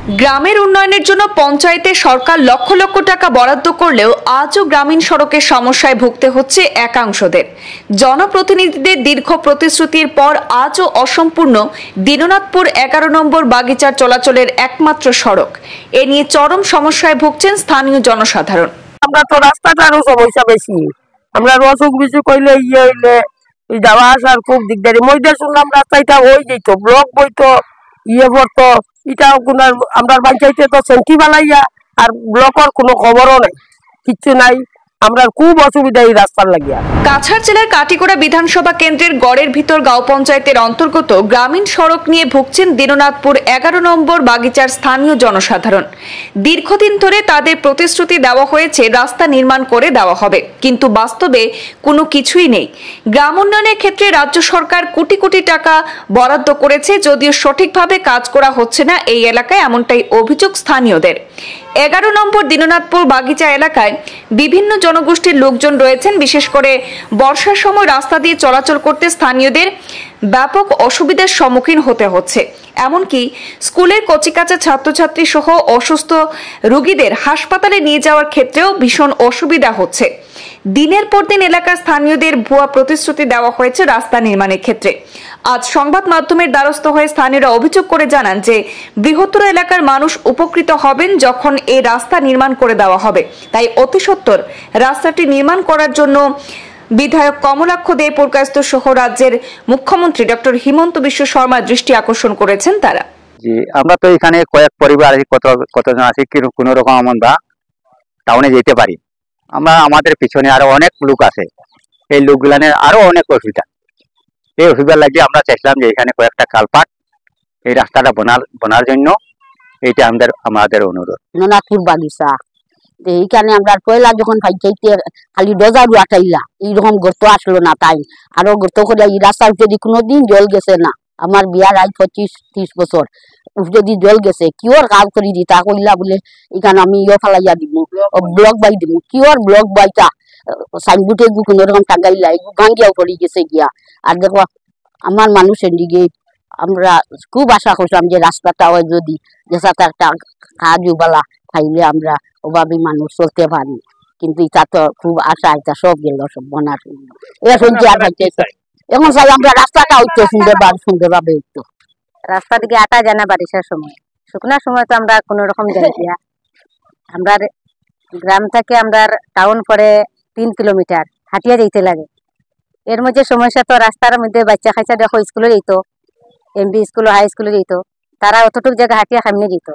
গ্রামের উন্নয়নের জন্য পঞ্চায়েতে সরকার লক্ষ লক্ষ টাকা বরাদ্দ করলেও আজও গ্রামীণ সড়কের সমস্যায় ভুগতে হচ্ছে একাংশদের। জনপ্রতিনিধিদের দীর্ঘ প্রতিশ্রুতির পর আজও অসম্পূর্ণ দীননাথপুর 11 নম্বর বাগিচার চলাচলের একমাত্র সড়ক। এ নিয়ে চরম সমস্যায় ভুগছেন স্থানীয় জনসাধারণ। আমরা তো রাস্তাটারও সমস্যা বেশি, আমরা অসুখ বিসুখ হইলে হইলে যাওয়া আসার খুব দিকদারি। মধ্যে শুনলাম রাস্তাটা হয়ে যেত, ব্লক বইতো পড়তো, এটাও কোন আমরা পঞ্চায়েতে তো সেন্টি বানাইয়া আর ব্লকের কোনো খবরও নাই, কিচ্ছু নাই। আমরা খুব অসুবিধা এই রাস্তার লাগিয়া। কাছাড় জেলার কাটিগড়া বিধানসভা কেন্দ্রের গড়ের ভিতর গাঁও পঞ্চায়েতের অন্তর্গত গ্রামীণ সড়ক নিয়ে ভুগছেন দীননাথপুর 11 নম্বর বাগিচার স্থানীয় জনসাধারণ। দীর্ঘদিন ধরে তাদের প্রতিশ্রুতি দেওয়া হয়েছে রাস্তা নির্মাণ করে দেওয়া হবে, কিন্তু বাস্তবে কোনো কিছুই নেই। গ্রাম উন্নয়নের ক্ষেত্রে রাজ্য সরকার কোটি কোটি টাকা বরাদ্দ করেছে, যদিও সঠিকভাবে কাজ করা হচ্ছে না এই এলাকায়, এমনটাই অভিযোগ স্থানীয়দের। 11 নম্বর দীননাথপুর বাগিচা এলাকায় বিভিন্ন জনগোষ্ঠীর লোকজন রয়েছেন। বিশেষ করে বর্ষার সময় রাস্তা দিয়ে চলাচল করতে স্থানীয়দের ব্যাপক অসুবিধার সম্মুখীন হতে হচ্ছে। এমনকি স্কুলের কচিকাঁচা ছাত্রছাত্রী সহ অসুস্থ রোগীদের হাসপাতালে নিয়ে যাওয়ার ক্ষেত্রেও ভীষণ অসুবিধা হচ্ছে। দিনের পর দিন এলাকার স্থানীয়দের ভুয়া প্রতিশ্রুতি দেওয়া হয়েছে রাস্তা নির্মাণের ক্ষেত্রে। আজ সংবাদ মাধ্যমের দ্বারস্থ হয়ে স্থানীয়রা অভিযোগ করে জানান যে বৃহত্তর এলাকার মানুষ উপকৃত হবেন যখন এই রাস্তা নির্মাণ করে দেওয়া হবে। তাই অতি সত্বর রাস্তাটি নির্মাণ করার জন্য বিধায়ক কমলাক্ষ দে পুরকায়স্থ সহ রাজ্যের মুখ্যমন্ত্রী ডক্টর হিমন্ত বিশ্ব শর্মার দৃষ্টি আকর্ষণ করেছেন তারা। জি, আমরা তো এখানে কয়েক পরিবার আছি, কতজন আছি, কোন রকম আমরা টাউনে যেতে পারি। আমরা আমাদের পিছনে আরো অনেক লোক আছে, এই লোকগুলানের আরো অনেক অসুবিধা। এই অসুবিধা লাগিয়ে আমরা চাইছিলাম যে এখানে কয়েকটা কালপাট এই রাস্তাটা বনার জন্য, এইটা আমাদের অনুরোধ। দীননাথপুর বাগিচা এইখানে আমরা পয়লা যখন পাইতে খালি ডজার আটাইলা, এইরকম গর্ত আসলো না, তাই আরো গর্ত করে এই রাস্তার যদি কোনোদিন জল গেছে না। আমার বিয়ার আজ 25-30 বছর যদি জল গেছে, কিওর কাজ করি দিতা কইলা বলে এখানে আমি ফালাইয়া দিব, ব্লক বাই দিব। কিওর ব্লক বাইটা সাইনবোর্ডে কোন রকম টাঙ্গাইলা ভাঙ্গিয়াও পড়ে গেছে গিয়া। আর দেখো আমার মানুষের দিকে আমরা খুব আশা করছিলাম যে রাস্তাটা হয় যদি একটা কাজ বালা খাইলে আমরা ওভাবে মানুষ চলতে পারি, কিন্তু এটা তো খুব আশা, এটা সব গেল, সব বনার এখন যে এখন চাই আমরা রাস্তাটা হইতো সুন্দরভাবে হইতো। রাস্তা দিকে আটা যায় না বারিশার সময়, শুকনার সময় তো আমরা কোন রকম যাই দিয়া। আমরা গ্রাম থেকে আমরা টাউন পরে 3 কিলোমিটার হাঁটিয়া যেতে লাগে। এর মধ্যে সমস্যা তো রাস্তার মধ্যে বাচ্চা খাইচা দেখো স্কুলে যেত, এমবি স্কুল হাই স্কুলে যেত, তারা অতটুকু জায়গা হাঁটিয়া সামনে যেত।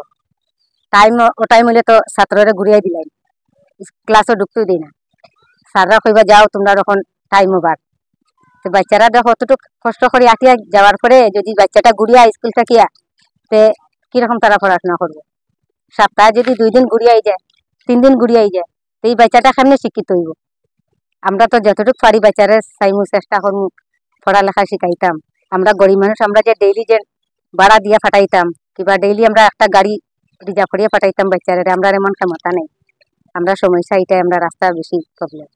ও টাইম হইলে তো ছাত্ররা ঘুরিয়ে দিলাই, ক্লাসও ঢুকতেই দিই না। স্যাররা কইবা যাও তোমরা যখন টাইম ওভার। তো বাচ্চারা দেখো অতটুকু কষ্ট করে হাঁটিয়া যাওয়ার পরে যদি বাচ্চাটা ঘুরিয়া স্কুল থাকিয়া, তে কিরকম তারা পড়াশোনা করবে? সপ্তাহে যদি 2 দিন ঘুরিয়াই যায়, 3 দিন ঘুরিয়াই যায়, তো এই বাচ্চাটা সামনে শিক্ষিত হইব। আমরা তো যতটুকু পারি বাচ্চারা চাইমু, চেষ্টা করমু পড়ালেখা শিখাইতাম। আমরা গরিব মানুষ, আমরা যে ডেইলি যে ভাড়া দিয়া ফাটাইতাম কিংবা ডেইলি আমরা একটা গাড়ি রিজার্ভ করিয়া পাঠাইতাম বাচ্চারা, আমরা এমন ক্ষমতা নেই। আমরা সমস্যা এটাই, আমরা রাস্তার বেশি প্রবলেম।